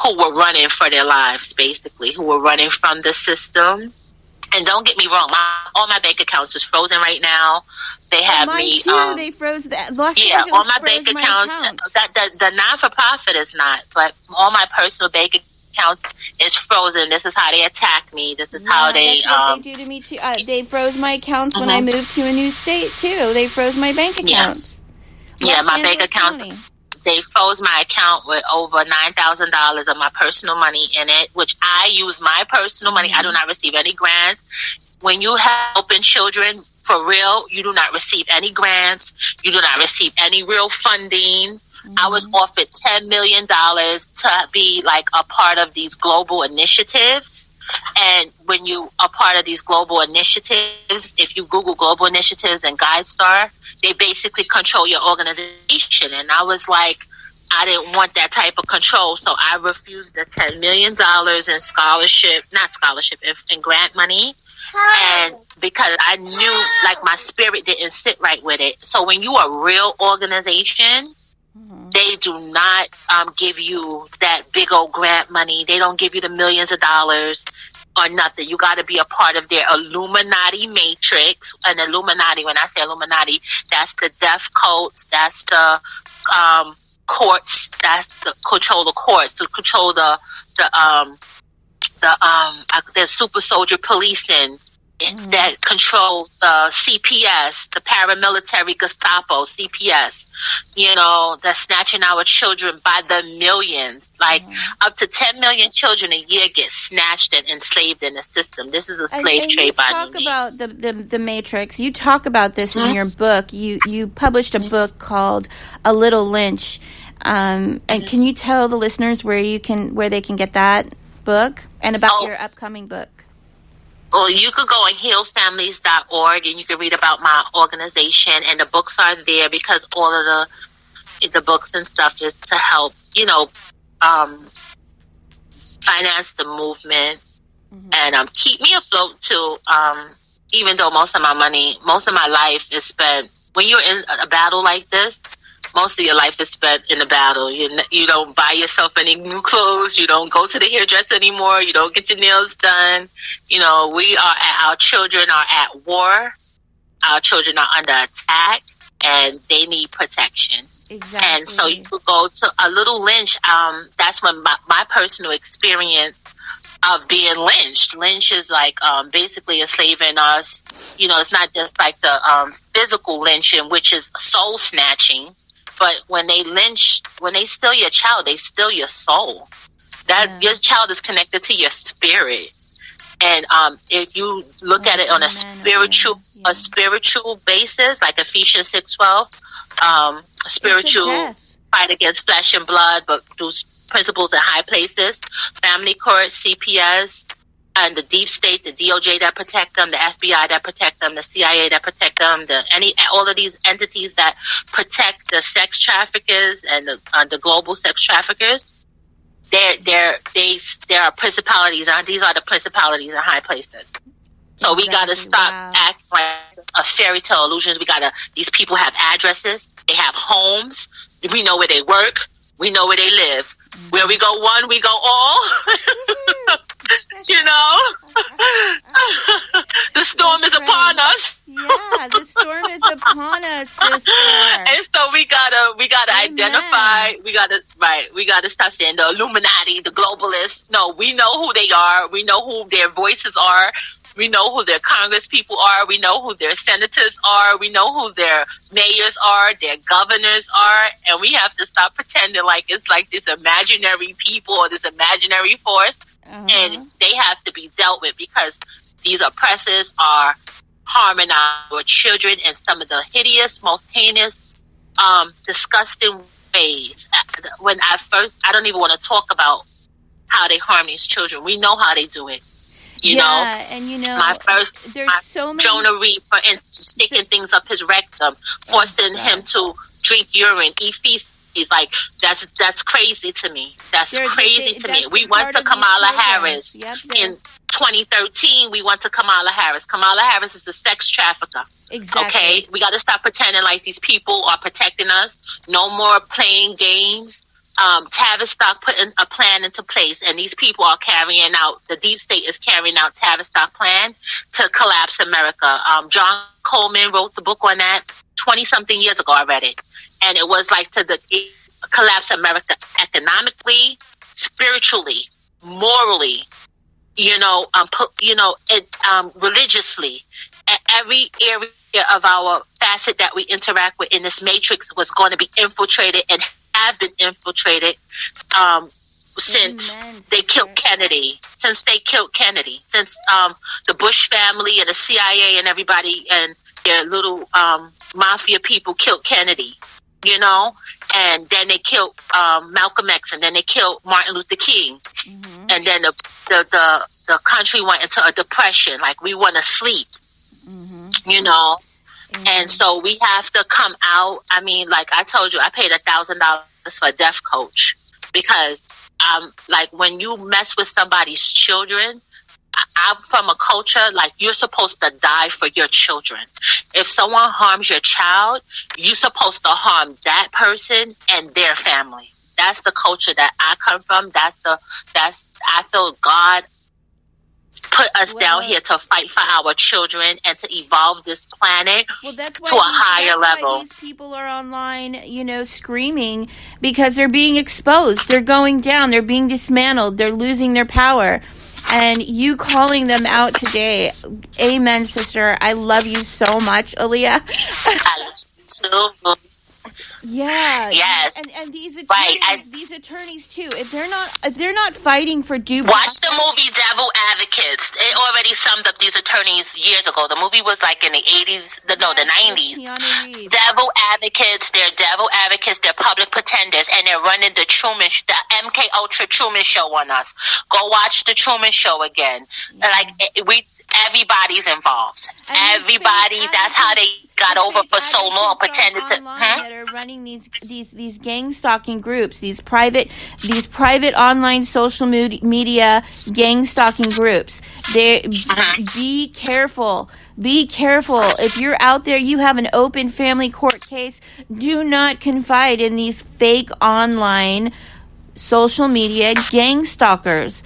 who were running for their lives, basically, who were running from the system. And don't get me wrong, all my bank accounts is frozen right now. They have me. Too. They froze that. Los Angeles all my bank accounts. The non-for-profit is not, but all my personal bank accounts is frozen. This is how they attack me. This is how they. That's what they do to me too. They froze my accounts when I moved to a new state too. They froze my bank accounts. Yeah, my bank account. They froze my account with over $9,000 of my personal money in it, which I use my personal money. I do not receive any grants. When you helping children for real, you do not receive any grants. You do not receive any real funding. I was offered $10 million to be like a part of these global initiatives. And when you are part of these global initiatives, if you Google global initiatives and GuideStar, they basically control your organization. And I was like, I didn't want that type of control. So I refused the $10 million in grant money. And because I knew like my spirit didn't sit right with it. So when you are a real organization, they do not give you that big old grant money. They don't give you the millions of dollars or nothing. You got to be a part of their Illuminati matrix. And Illuminati, when I say Illuminati, that's the death cults, that's the courts, that's the control the courts, to control the super soldier policing. That control the CPS, the paramilitary Gestapo, CPS, that's snatching our children by the millions. Like up to 10 million children a year get snatched and enslaved in the system. This is a slave trade by any means. You talk about the Matrix. You talk about this in your book. You published a book called A Little Lynch. And can you tell the listeners where they can get that book and about your upcoming book? Well, you could go on healfamilies.org and you can read about my organization, and the books are there because all of the books and stuff is to help, finance the movement and keep me afloat too. Even though most of my life is spent, when you're in a battle like this, most of your life is spent in the battle. You don't buy yourself any new clothes. You don't go to the hairdresser anymore. You don't get your nails done. Our children are at war. Our children are under attack, and they need protection. Exactly. And so you could go to A Little Lynch. That's when my personal experience of being lynched. Lynch is like basically enslaving us. It's not just like the physical lynching, which is soul snatching. But when they steal your child, they steal your soul. Your child is connected to your spirit. And if you look at it on a spiritual basis, like Ephesians 6:12, spiritual fight against flesh and blood, but those principles in high places, family court, CPS, and the deep state, the DOJ that protect them, the FBI that protect them, the CIA that protect them, all of these entities that protect the sex traffickers and the global sex traffickers, there are principalities. These are the principalities in high places. So we got to stop acting like a fairy tale illusions. These people have addresses, they have homes, we know where they work, we know where they live. Where we go one, we go all. The storm is upon us. Yeah, the storm is upon us, sister. And so we gotta identify. We gotta stop saying the Illuminati, the globalists. No, we know who they are. We know who their voices are. We know who their Congress people are. We know who their senators are. We know who their mayors are, their governors are. And we have to stop pretending like it's like this imaginary people or this imaginary force. And they have to be dealt with because these oppressors are harming our children in some of the hideous, most heinous, disgusting ways. I don't even want to talk about how they harm these children. We know how they do it. So many. Jonah Reed, for instance, sticking things up his rectum, forcing him to drink urine, eat feces. Like that's crazy to me. That's crazy to me. We went to Kamala Harris in 2013. We went to Kamala Harris. Kamala Harris is a sex trafficker. Exactly. Okay, we got to stop pretending like these people are protecting us. No more playing games. Tavistock put a plan into place, and these people are carrying out, the deep state is carrying out Tavistock plan to collapse America. John Coleman wrote the book on that 20-something years ago. I read it. And it was like it collapse America economically, spiritually, morally, religiously. Every area of our facet that we interact with in this matrix was going to be infiltrated and have been infiltrated since they killed Kennedy. Since the Bush family and the CIA and everybody and their little mafia people killed Kennedy, and then they killed Malcolm X, and then they killed Martin Luther King, and then the country went into a depression, like we want to sleep, and so we have to come out. I mean, like I told you, I paid $1,000 for a deaf coach because, like when you mess with somebody's children, I'm from a culture like you're supposed to die for your children. If someone harms your child, you're supposed to harm that person and their family. That's the culture that I come from. I feel God put us down here to fight for our children and to evolve this planet to a higher level. Why these people are online, screaming because they're being exposed. They're going down. They're being dismantled. They're losing their power. And you calling them out today, amen, sister. I love you so much, Aleah. I love you too. Yeah. Yes. And these attorneys too. If they're not fighting for due process. Watch the movie Devil Advocates. It already summed up these attorneys years ago. The movie was like in the 80s, the 90s. Devil Advocates, they're public pretenders, and they're running the MK Ultra Truman Show on us. Go watch the Truman Show again. Yeah. Like everybody's involved. Everybody, that's how they got over for so long, pretended to that are running these gang stalking groups, these private online social media gang stalking groups. Be careful. Be careful. If you're out there, you have an open family court case, do not confide in these fake online social media gang stalkers.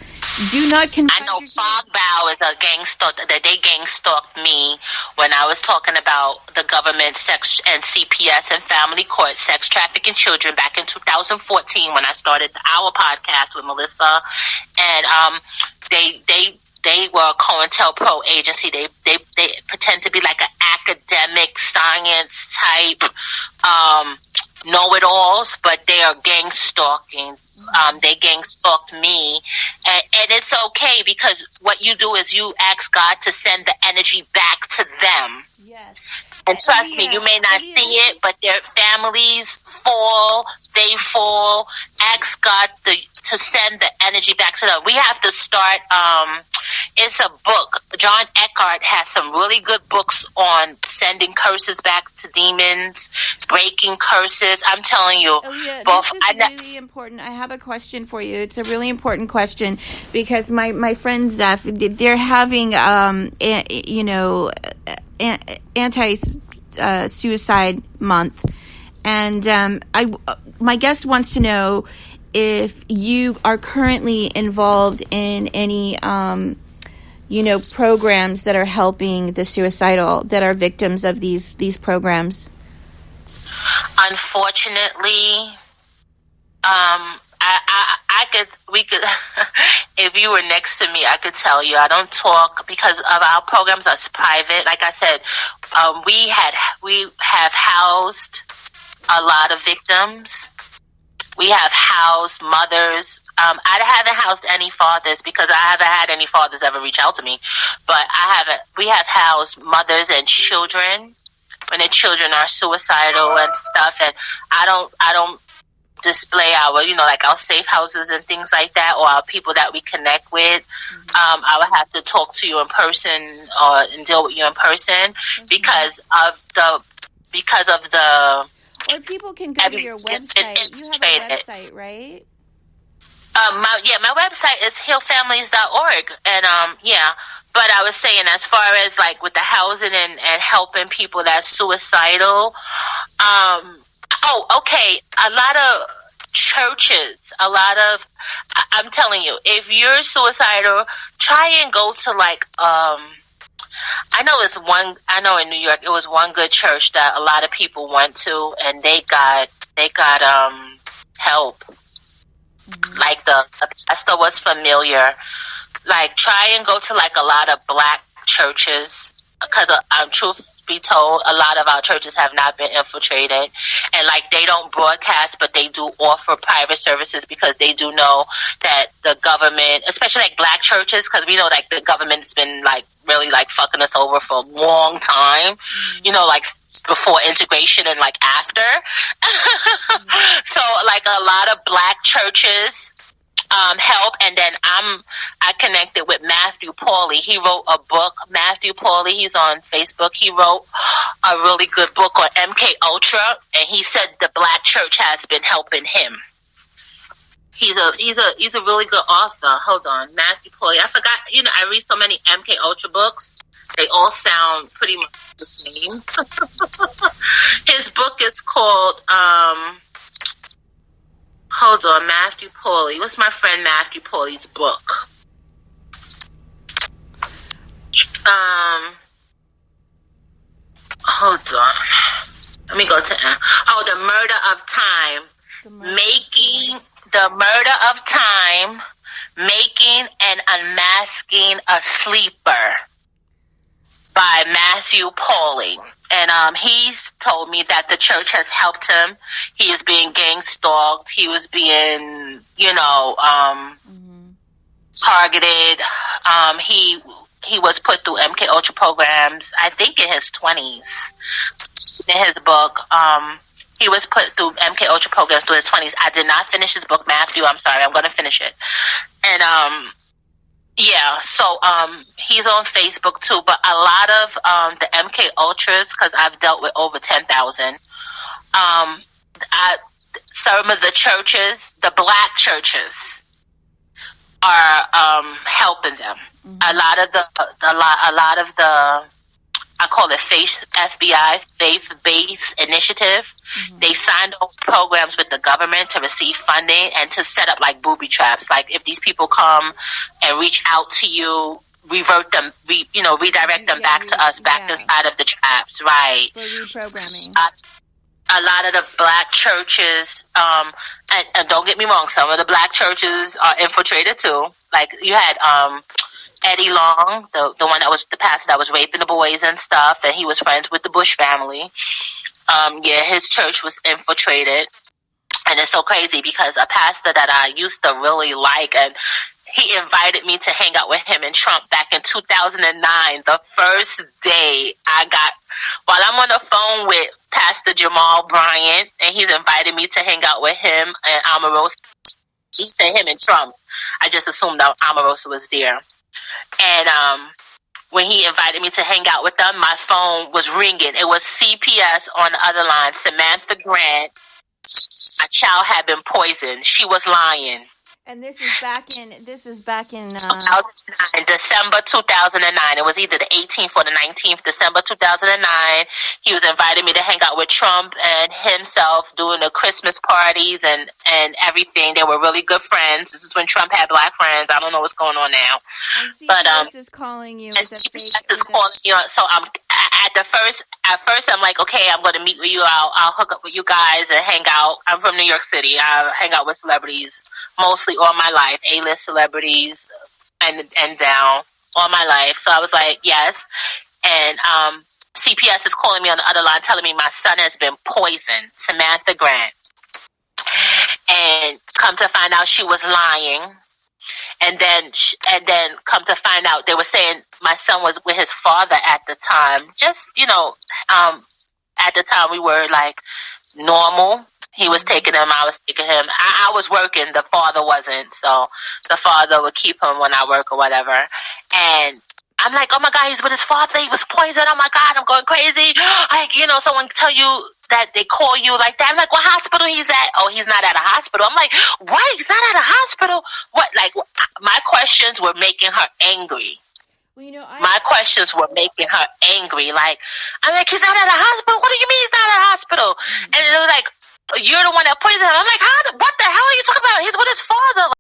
Do not confide. I know Fogbow is a gang stalker. They gang stalked me when I was talking about the government sex and CPS and family court sex trafficking children back in 2014 when I started our podcast with Melissa, and they were a COINTELPRO agency. They pretend to be like an academic science type know-it-alls, but they are gang stalking. They gang stalked me, and it's okay because what you do is you ask God to send the energy back to them. Yes. And trust me, you may not see it, but their families fall, they fall. Ask God to send the energy back to them. We have to start, it's a book. John Eckhart has some really good books on sending curses back to demons, breaking curses. I'm telling you. This is really important. I have a question for you. It's a really important question because my friend Zeph, they're having, anti-suicide month, and my guest wants to know if you are currently involved in any programs that are helping the suicidal, that are victims of these programs. Unfortunately, we could, if you were next to me, I could tell you I don't talk because of our programs are private. Like I said, we have housed a lot of victims. We have housed mothers. I haven't housed any fathers because I haven't had any fathers ever reach out to me. But we have housed mothers and children when the children are suicidal and stuff. And I don't display our, like our safe houses and things like that, or our people that we connect with. I would have to talk to you in person and deal with you in person because of the. Or people can go to your website. You have a website, right? My website is healfamilies.org, and But I was saying, as far as like with the housing and helping people that's suicidal. Okay, a lot of churches, I'm telling you, if you're suicidal, try and go to like, I know in New York, it was one good church that a lot of people went to, and they got help. Mm-hmm. Like the pastor was familiar. Like, try and go to like a lot of black churches, because truth be told, a lot of our churches have not been infiltrated, and like they don't broadcast, but they do offer private services, because they do know that the government, especially like black churches, because we know like the government's been like really like fucking us over for a long time, you know, like before integration and like after. So like a lot of black churches help. And then I connected with Matthew Pauly. He wrote a book. Matthew Pauly, he's on Facebook. He wrote a really good book on MK Ultra, and he said the black church has been helping him. He's a really good author. Hold on, Matthew Pauly. I forgot. You know, I read so many MK Ultra books. They all sound pretty much the same. His book is called hold on, Matthew Pauly. What's my friend Matthew Pauly's book? Hold on. Let me go to The Murder of Time. The Murder of Time, Making and Unmasking a Sleeper by Matthew Pauly. And he's told me that the church has helped him. He is being gang stalked. He was being, targeted. He was put through MK Ultra programs, I think in his 20s. In his book, he was put through MK Ultra programs through his 20s. I did not finish his book, Matthew. I'm sorry. I'm going to finish it. And, so he's on Facebook too, but a lot of the MK Ultras, because I've dealt with over 10,000, some of the churches, the black churches, are helping them. Mm-hmm. A lot of the I call it FBI, faith-based initiative. Mm-hmm. They signed up programs with the government to receive funding and to set up like booby traps. Like if these people come and reach out to you, redirect them back to us, back inside of the traps, right? For reprogramming. A lot of the black churches, and don't get me wrong, some of the black churches are infiltrated too. Like you had Eddie Long, the one that was the pastor that was raping the boys and stuff, and he was friends with the Bush family. His church was infiltrated, and it's so crazy because a pastor that I used to really like, and he invited me to hang out with him and Trump back in 2009. The first day while I'm on the phone with Pastor Jamal Bryant, and he's invited me to hang out with him and Omarosa. He said him and Trump. I just assumed that Omarosa was there. And when he invited me to hang out with them, my phone was ringing. It was CPS on the other line. Samantha Grant, a child had been poisoned. She was lying. And this is back in December 2009. It was either the 18th or the 19th, December 2009. He was inviting me to hang out with Trump and himself, doing the Christmas parties and everything. They were really good friends. This is when Trump had black friends. I don't know what's going on now. And CPS is calling you. CPS is calling you. So at first I'm like, okay, I'm going to meet with you. I'll hook up with you guys and hang out. I'm from New York City. I hang out with celebrities mostly all my life, A-list celebrities and down all my life. So I was like, yes. And CPS is calling me on the other line telling me my son has been poisoned, Samantha Grant. And come to find out she was lying. And then come to find out they were saying my son was with his father at the time. Just, at the time we were like normal. He was taking him, I was taking him. I was working, the father wasn't. So the father would keep him when I work or whatever. And I'm like, oh my God, he's with his father. He was poisoned. Oh my God, I'm going crazy. Like, someone tell you that they call you like that. I'm like, what hospital he's at? Oh, he's not at a hospital. I'm like, what? He's not at a hospital? What? Like, my questions were making her angry. Well, my questions were making her angry. Like, I'm like, he's not at a hospital? What do you mean he's not at a hospital? Mm-hmm. And they were like, you're the one that poisoned him. I'm like, what the hell are you talking about? He's with his father.